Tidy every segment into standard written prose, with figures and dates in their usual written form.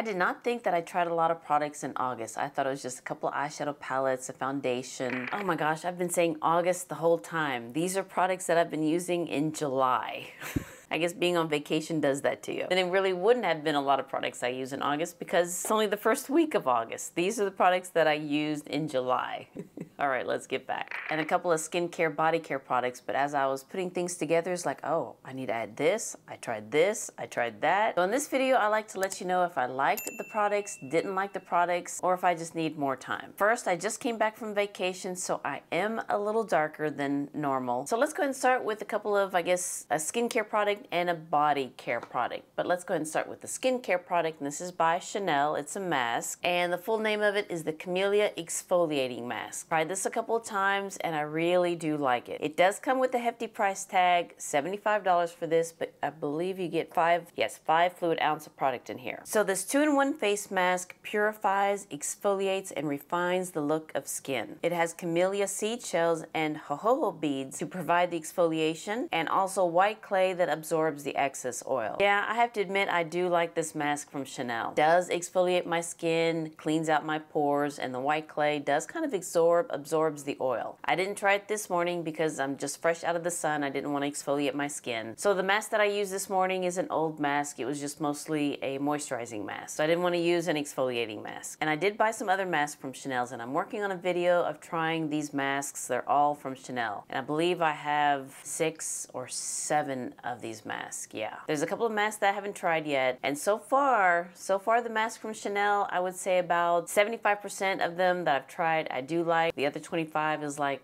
I did not think that I tried a lot of products in August. I thought it was just a couple of eyeshadow palettes, a foundation. Oh my gosh, I've been saying August the whole time. These are products that I've been using in July. I guess being on vacation does that to you. And it really wouldn't have been a lot of products I use in August because it's only the first week of August. These are the products that I used in July. All right, let's get back. And a couple of skincare, body care products, but as I was putting things together, it's like, oh, I need to add this, I tried that. So in this video, I like to let you know if I liked the products, didn't like the products, or if I just need more time. First, I just came back from vacation, so I am a little darker than normal. So let's go ahead and start with a couple of, I guess, a skincare product and a body care product. But let's go ahead and start with the skincare product, and this is by Chanel. It's a mask, and the full name of it is the Camellia Exfoliating Mask. Tried this a couple of times, and I really do like it. It does come with a hefty price tag, $75 for this, but I believe you get 5 fluid ounce of product in here. So this 2-in-1 face mask purifies, exfoliates, and refines the look of skin. It has camellia seed shells and jojoba beads to provide the exfoliation, and also white clay that absorbs the excess oil. Yeah, I have to admit I do like this mask from Chanel. It does exfoliate my skin, cleans out my pores, and the white clay does kind of absorbs the oil. I didn't try it this morning because I'm just fresh out of the sun. I didn't want to exfoliate my skin. So the mask that I used this morning is an old mask. It was just mostly a moisturizing mask. So I didn't want to use an exfoliating mask. And I did buy some other masks from Chanel's, and I'm working on a video of trying these masks. They're all from Chanel. And I believe I have 6 or 7 of these masks. Yeah. There's a couple of masks that I haven't tried yet. And so far the masks from Chanel, I would say about 75% of them that I've tried, I do like. The other 25 is like,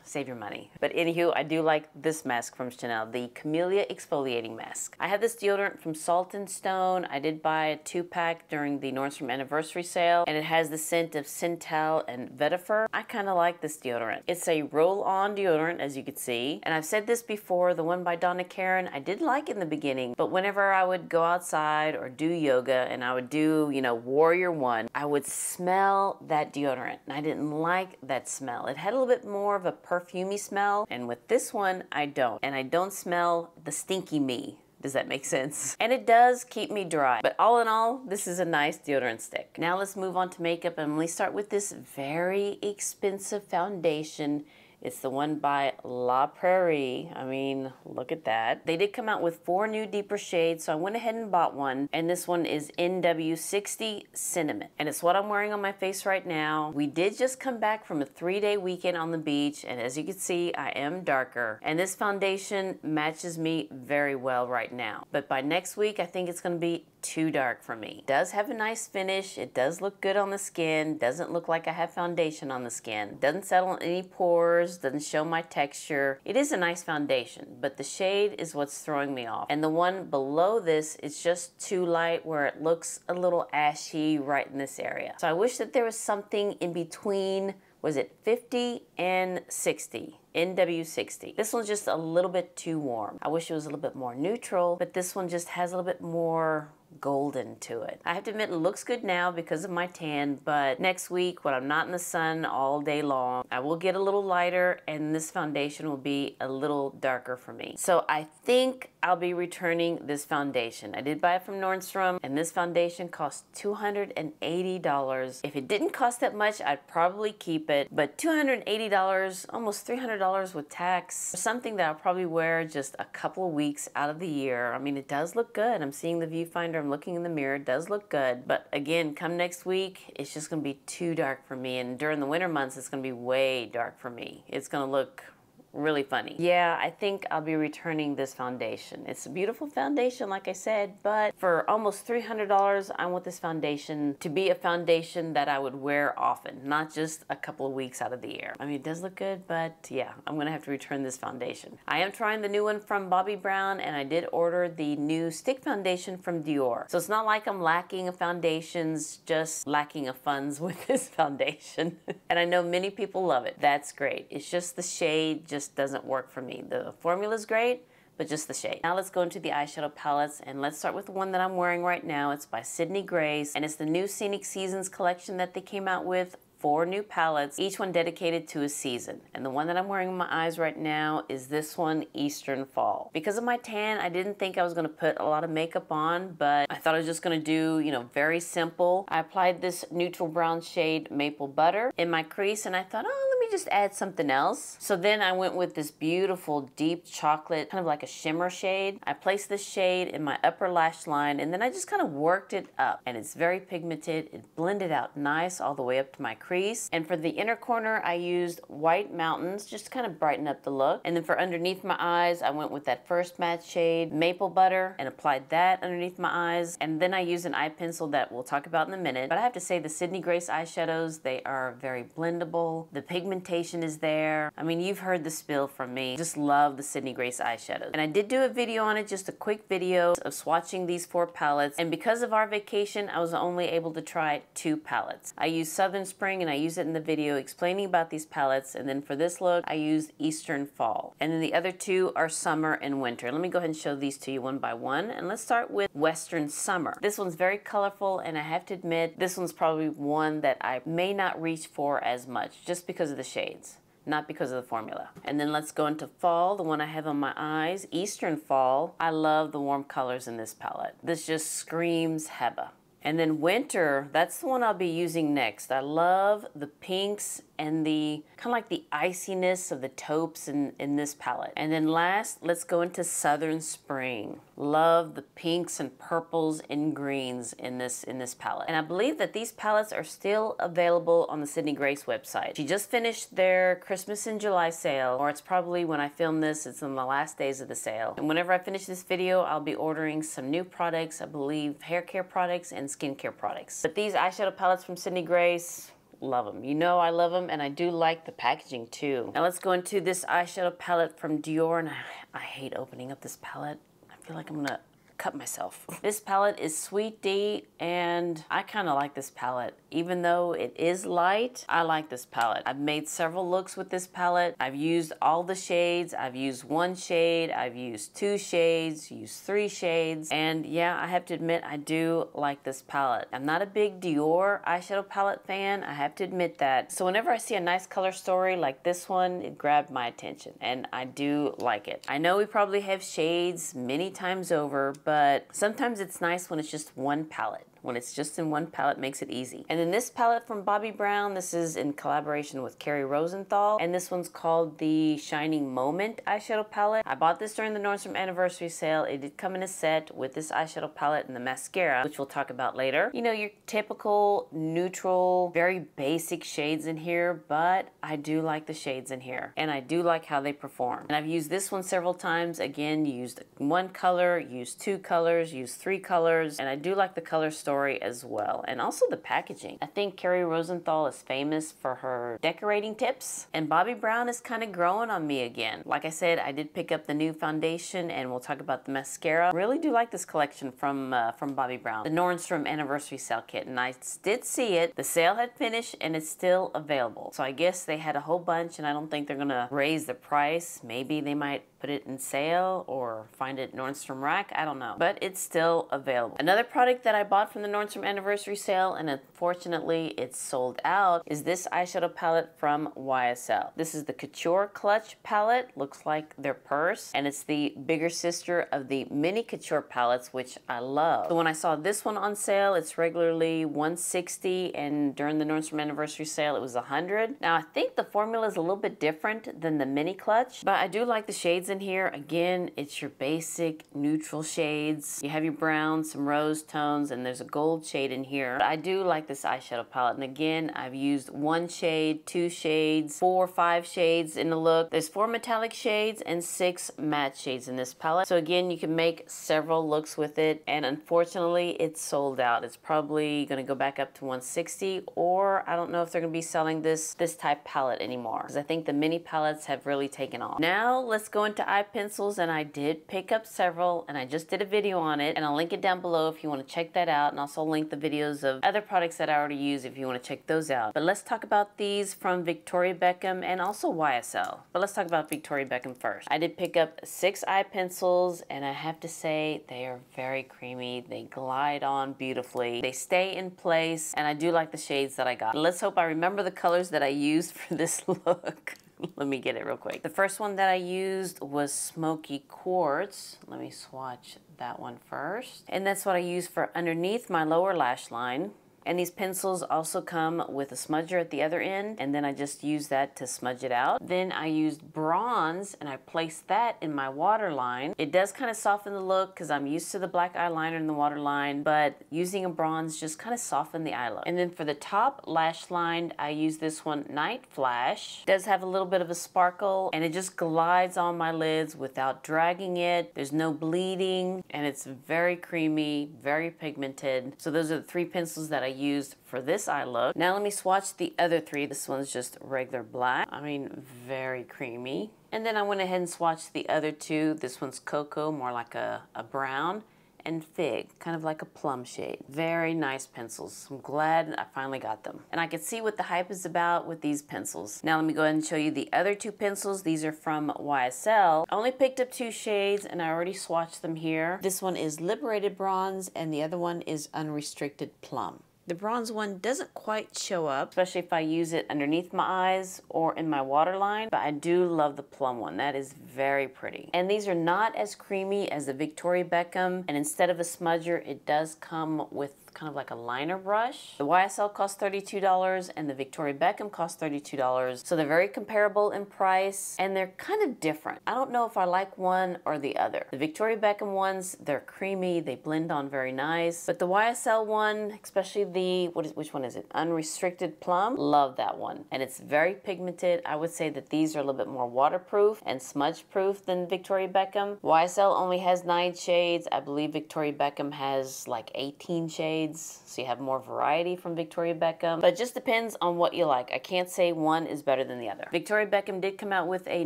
save your money. But anywho, I do like this mask from Chanel, the Camellia Exfoliating Mask. I have this deodorant from Salt & Stone. I did buy a 2-pack during the Nordstrom anniversary sale, and it has the scent of Syntel and Vetiver. I kind of like this deodorant. It's a roll-on deodorant, as you can see. And I've said this before, the one by Donna Karan, I did like in the beginning, but whenever I would go outside or do yoga and I would do, you know, Warrior One, I would smell that deodorant, and I didn't like that smell. It had a little bit more of a perfumey smell, and with this one I don't, and I don't smell the stinky me. Does that make sense? And it does keep me dry. But all in all, this is a nice deodorant stick. Now let's move on to makeup, and let me start with this very expensive foundation. It's the one by La Prairie. I mean, look at that. They did come out with 4 new deeper shades, so I went ahead and bought one. And this one is NW60 Cinnamon. And it's what I'm wearing on my face right now. We did just come back from a 3-day weekend on the beach, and as you can see, I am darker. And this foundation matches me very well right now. But by next week, I think it's gonna be too dark for me. It does have a nice finish. It does look good on the skin. Doesn't look like I have foundation on the skin. Doesn't settle in any pores. Doesn't show my texture. It is a nice foundation, but the shade is what's throwing me off. And the one below this is just too light, where it looks a little ashy right in this area. So I wish that there was something in between, was it 50 and 60? NW60. This one's just a little bit too warm. I wish it was a little bit more neutral, but this one just has a little bit more golden to it. I have to admit, it looks good now because of my tan, but next week when I'm not in the sun all day long, I will get a little lighter and this foundation will be a little darker for me. So I think I'll be returning this foundation. I did buy it from Nordstrom, and this foundation cost $280. If it didn't cost that much, I'd probably keep it, but $280, almost $300 with tax, something that I'll probably wear just a couple of weeks out of the year. I mean, it does look good. I'm seeing the viewfinder, I'm looking in the mirror, it does look good, but again, come next week, it's just gonna be too dark for me, and during the winter months, it's gonna be way dark for me. It's gonna look really funny. Yeah, I think I'll be returning this foundation. It's a beautiful foundation, like I said, but for almost $300, I want this foundation to be a foundation that I would wear often, not just a couple of weeks out of the year. I mean, it does look good, but yeah, I'm gonna have to return this foundation. I am trying the new one from Bobbi Brown, and I did order the new stick foundation from Dior. So it's not like I'm lacking of foundations, just lacking of funds with this foundation. And I know many people love it. That's great. It's just the shade just doesn't work for me. The formula's great, but just the shade. Now let's go into the eyeshadow palettes, and let's start with the one that I'm wearing right now. It's by Sydney Grace, and it's the new Scenic Seasons collection that they came out with 4 new palettes, each one dedicated to a season. And the one that I'm wearing on my eyes right now is this one, Eastern Fall. Because of my tan, I didn't think I was going to put a lot of makeup on, but I thought I was just going to do, you know, very simple. I applied this neutral brown shade Maple Butter in my crease, and I thought, oh, let me just add something else. So then I went with this beautiful deep chocolate, kind of like a shimmer shade. I placed this shade in my upper lash line, and then I just kind of worked it up, and it's very pigmented. It blended out nice all the way up to my crease. And for the inner corner, I used White Mountains just to kind of brighten up the look. And then for underneath my eyes, I went with that first matte shade Maple Butter and applied that underneath my eyes. And then I used an eye pencil that we'll talk about in a minute. But I have to say the Sydney Grace eyeshadows, they are very blendable. The pigmentation is there. I mean, you've heard the spill from me. Just love the Sydney Grace eyeshadows. And I did do a video on it, just a quick video of swatching these 4 palettes. And because of our vacation, I was only able to try 2 palettes. I used Southern Spring, and I used it in the video explaining about these palettes. And then for this look, I used Eastern Fall. And then the other 2 are Summer and Winter. Let me go ahead and show these to you one by one. And let's start with Western Summer. This one's very colorful, and I have to admit, this one's probably one that I may not reach for as much just because of the shades, not because of the formula. And then let's go into Fall, the one I have on my eyes, Eastern Fall. I love the warm colors in this palette. This just screams Heba. And then Winter, that's the one I'll be using next. I love the pinks and the kind of like the iciness of the taupes in this palette. And then last, let's go into Southern Spring. Love the pinks and purples and greens in this palette. And I believe that these palettes are still available on the Sydney Grace website. She just finished their Christmas in July sale, or it's probably when I film this, it's in the last days of the sale. And whenever I finish this video, I'll be ordering some new products, I believe hair care products and skincare products. But these eyeshadow palettes from Sydney Grace, love them. You know I love them, and I do like the packaging too. Now let's go into this eyeshadow palette from Dior, and I hate opening up this palette. I feel like I'm gonna cut myself. This palette is Sweet D, and I kind of like this palette. Even though it is light, I like this palette. I've made several looks with this palette. I've used all the shades. I've used 1 shade, I've used 2 shades, used 3 shades, and yeah, I have to admit I do like this palette. I'm not a big Dior eyeshadow palette fan, I have to admit that. So whenever I see a nice color story like this one, it grabbed my attention, and I do like it. I know we probably have shades many times over, but sometimes it's nice when it's just one palette. When it's just in one palette, makes it easy. And then this palette from Bobbi Brown, this is in collaboration with Kerry Rosenthal, and this one's called the Shining Moment eyeshadow palette. I bought this during the Nordstrom anniversary sale. It did come in a set with this eyeshadow palette and the mascara, which we'll talk about later. You know, your typical neutral, very basic shades in here, but I do like the shades in here, and I do like how they perform. And I've used this one several times. Again, used 1 color, used 2 colors, used 3 colors, and I do like the color story as well, and also the packaging. I think Kerry Rosenthal is famous for her decorating tips, and Bobbi Brown is kind of growing on me again. Like I said, I did pick up the new foundation, and we'll talk about the mascara. Really do like this collection from Bobbi Brown, the Nordstrom anniversary sale kit, and I did see it. The sale had finished, and it's still available. So I guess they had a whole bunch, and I don't think they're gonna raise the price. Maybe they might put it in sale or find it Nordstrom Rack, I don't know, but it's still available. Another product that I bought from the Nordstrom anniversary sale, and unfortunately it's sold out, is this eyeshadow palette from YSL. This is the Couture Clutch palette, looks like their purse, and it's the bigger sister of the mini Couture palettes, which I love. So when I saw this one on sale, it's regularly $160, and during the Nordstrom anniversary sale it was $100. Now I think the formula is a little bit different than the mini clutch, but I do like the shades in here. Again, it's your basic neutral shades. You have your browns, some rose tones, and there's a gold shade in here. But I do like this eyeshadow palette, and again, I've used 1 shade, 2 shades, 4 or 5 shades in the look. There's 4 metallic shades and 6 matte shades in this palette. So again, you can make several looks with it, and unfortunately, it's sold out. It's probably gonna go back up to $160, or I don't know if they're gonna be selling this type palette anymore, because I think the mini palettes have really taken off. Now, let's go into into eye pencils, and I did pick up several, and I just did a video on it, and I'll link it down below if you want to check that out, and also link the videos of other products that I already use if you want to check those out. But let's talk about these from Victoria Beckham and also YSL. But let's talk about Victoria Beckham first. I did pick up 6 eye pencils, and I have to say they are very creamy. They glide on beautifully. They stay in place, and I do like the shades that I got. Let's hope I remember the colors that I used for this look. Let me get it real quick. The first one that I used was Smoky Quartz. Let me swatch that one first. And that's what I used for underneath my lower lash line. And these pencils also come with a smudger at the other end, and then I just use that to smudge it out. Then I used bronze, and I placed that in my waterline. It does kind of soften the look because I'm used to the black eyeliner in the waterline, but using a bronze just kind of softened the eye look. And then for the top lash line, I use this one, Night Flash. It does have a little bit of a sparkle, and it just glides on my lids without dragging it. There's no bleeding, and it's very creamy, very pigmented. So those are the 3 pencils that I used for this eye look. Now let me swatch the other 3. This one's just regular black. I mean, very creamy. And then I went ahead and swatched the other 2. This one's Cocoa, more like a brown, and Fig, kind of like a plum shade. Very nice pencils. I'm glad I finally got them. And I can see what the hype is about with these pencils. Now let me go ahead and show you the other 2 pencils. These are from YSL. I only picked up 2 shades, and I already swatched them here. This one is Liberated Bronze, and the other one is Unrestricted Plum. The bronze one doesn't quite show up, especially if I use it underneath my eyes or in my waterline, but I do love the plum one. That is very pretty. And these are not as creamy as the Victoria Beckham, and instead of a smudger, it does come with kind of like a liner brush. The YSL costs $32 and the Victoria Beckham costs $32. So they're very comparable in price, and they're kind of different. I don't know if I like one or the other. The Victoria Beckham ones, they're creamy, they blend on very nice. But the YSL one, especially the, which one is it? Unrestricted Plum. Love that one. And it's very pigmented. I would say that these are a little bit more waterproof and smudge proof than Victoria Beckham. YSL only has 9 shades. I believe Victoria Beckham has like 18 shades. So you have more variety from Victoria Beckham, but it just depends on what you like. I can't say one is better than the other. Victoria Beckham did come out with a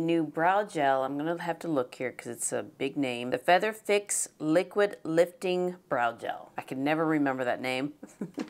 new brow gel. I'm gonna have to look here because it's a big name. The Feather Fix Liquid Lifting Brow Gel. I can never remember that name.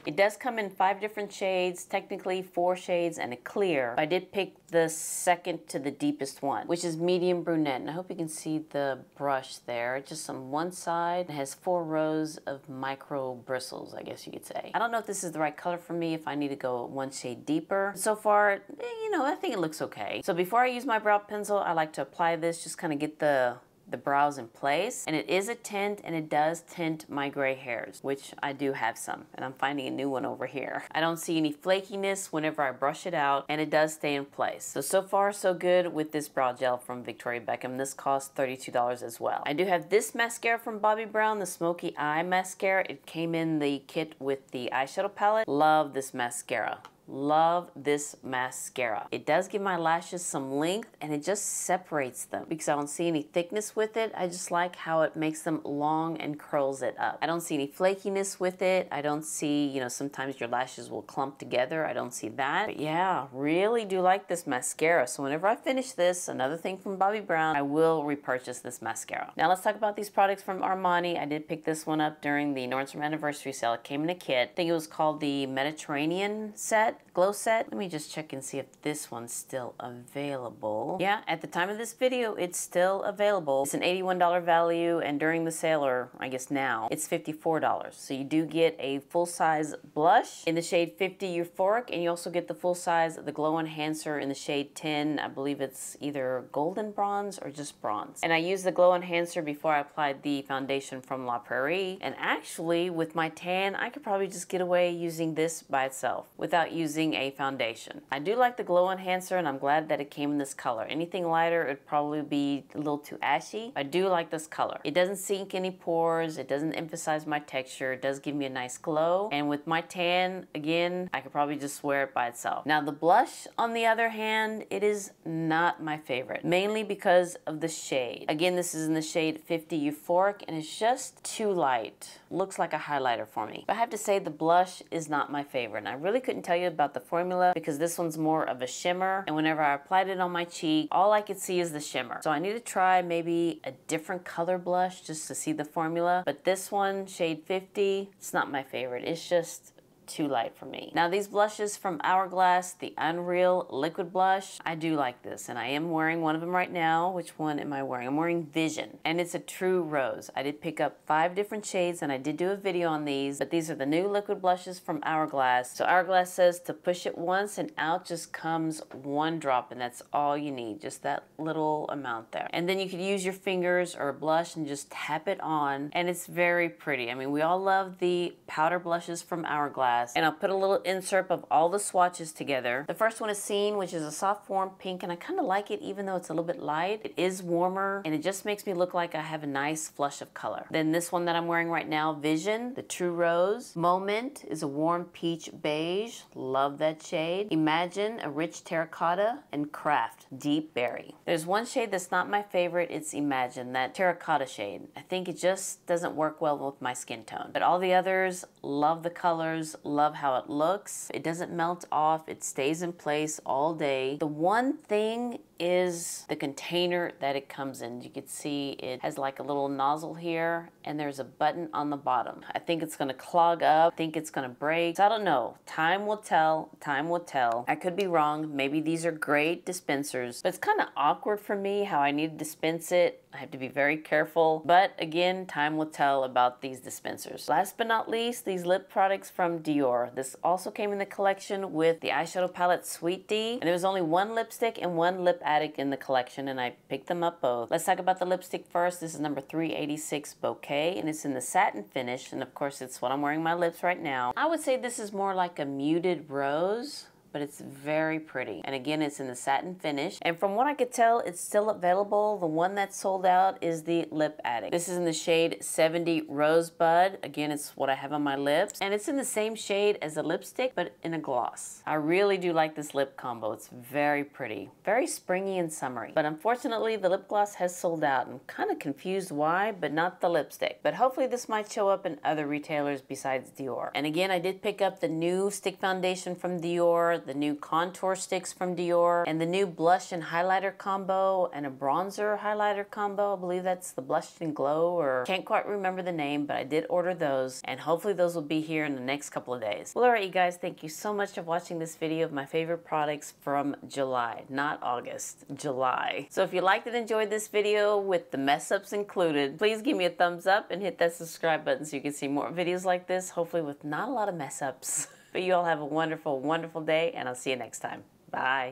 It does come in 5 different shades, technically 4 shades and a clear. I did pick the second to the deepest one, which is medium brunette. And I hope you can see the brush there. Just on one side, it has 4 rows of micro bristles, I guess you could say. I don't know if this is the right color for me, if I need to go 1 shade deeper. So far, you know, I think it looks okay. So before I use my brow pencil, I like to apply this, just kind of get the brows in place. And it is a tint, and it does tint my gray hairs, which I do have some, and I'm finding a new one over here. I don't see any flakiness whenever I brush it out, and it does stay in place. So far so good with this brow gel from Victoria Beckham. This costs $32 as well. I do have this mascara from Bobbi Brown, the Smoky Eye Mascara. It came in the kit with the eyeshadow palette. Love this mascara. Love this mascara. It does give my lashes some length, and it just separates them because I don't see any thickness with it. I just like how it makes them long and curls it up. I don't see any flakiness with it. I don't see, you know, sometimes your lashes will clump together. I don't see that. But yeah, really do like this mascara. So whenever I finish this, another thing from Bobbi Brown, I will repurchase this mascara. Now let's talk about these products from Armani. I did pick this one up during the Nordstrom anniversary sale. It came in a kit. I think it was called the Mediterranean set. Glow set. Let me just check and see if this one's still available. Yeah, at the time of this video, it's still available. It's an $81 value, and during the sale, or I guess now, it's $54. So you do get a full-size blush in the shade 50 Euphoric, and you also get the full-size, the Glow Enhancer in the shade 10. I believe it's either golden bronze or just bronze. And I used the Glow Enhancer before I applied the foundation from La Prairie. And actually, with my tan, I could probably just get away using this by itself without using a foundation. I do like the Glow Enhancer, and I'm glad that it came in this color. Anything lighter, it'd probably be a little too ashy. I do like this color. It doesn't sink any pores. It doesn't emphasize my texture. It does give me a nice glow. And with my tan, again, I could probably just wear it by itself. Now the blush, on the other hand, it is not my favorite, mainly because of the shade. Again, this is in the shade 50 Euphoric, and it's just too light. Looks like a highlighter for me. But I have to say the blush is not my favorite, and I really couldn't tell you about the formula because this one's more of a shimmer, and whenever I applied it on my cheek, all I could see is the shimmer. So I need to try maybe a different color blush just to see the formula, but this one, shade 50, it's not my favorite. It's just too light for me. Now these blushes from Hourglass, the Unreal Liquid Blush, I do like this, and I am wearing one of them right now. Which one am I wearing? I'm wearing Vision, and it's a true rose. I did pick up 5 different shades, and I did do a video on these, but these are the new liquid blushes from Hourglass. So Hourglass says to push it once, and out just comes 1 drop, and that's all you need, just that little amount there. And then you could use your fingers or a blush and just tap it on, and it's very pretty. I mean, we all love the powder blushes from Hourglass, and I'll put a little insert of all the swatches together. The first one is Scene, which is a soft warm pink, and I kind of like it even though it's a little bit light. It is warmer, and it just makes me look like I have a nice flush of color. Then this one that I'm wearing right now, Vision, the True Rose. Moment is a warm peach beige. Love that shade. Imagine, a rich terracotta. And Craft, Deep Berry. There's one shade that's not my favorite. It's Imagine, that terracotta shade. I think it just doesn't work well with my skin tone. But all the others, love the colors, love how it looks. It doesn't melt off. It stays in place all day. The one thing is the container that it comes in. You can see it has like a little nozzle here, and there's a button on the bottom. I think it's gonna clog up. I think it's gonna break. So I don't know. Time will tell. Time will tell. I could be wrong. Maybe these are great dispensers, but it's kind of awkward for me how I need to dispense it. I have to be very careful. But again, time will tell about these dispensers. Last but not least, these lip products from Dior. This also came in the collection with the eyeshadow palette Sweet D, and there was only 1 lipstick and 1 lip addict in the collection, and I picked them up both. Let's talk about the lipstick first. This is number 386 Bouquet, and it's in the satin finish, and of course it's what I'm wearing on my lips right now. I would say this is more like a muted rose, but it's very pretty. And again, it's in the satin finish. And from what I could tell, it's still available. The one that's sold out is the Lip Addict. This is in the shade 70 Rosebud. Again, it's what I have on my lips. And it's in the same shade as a lipstick, but in a gloss. I really do like this lip combo. It's very pretty. Very springy and summery. But unfortunately, the lip gloss has sold out. I'm kind of confused why, but not the lipstick. But hopefully this might show up in other retailers besides Dior. And again, I did pick up the new stick foundation from Dior, the new contour sticks from Dior, and the new blush and highlighter combo, and a bronzer highlighter combo. I believe that's the Blush and Glow, or can't quite remember the name, but I did order those, and hopefully those will be here in the next couple of days. Well, alright you guys, thank you so much for watching this video of my favorite products from July, not August, July. So if you liked and enjoyed this video with the mess ups included, please give me a thumbs up and hit that subscribe button so you can see more videos like this, hopefully with not a lot of mess ups. But you all have a wonderful, wonderful day, and I'll see you next time. Bye.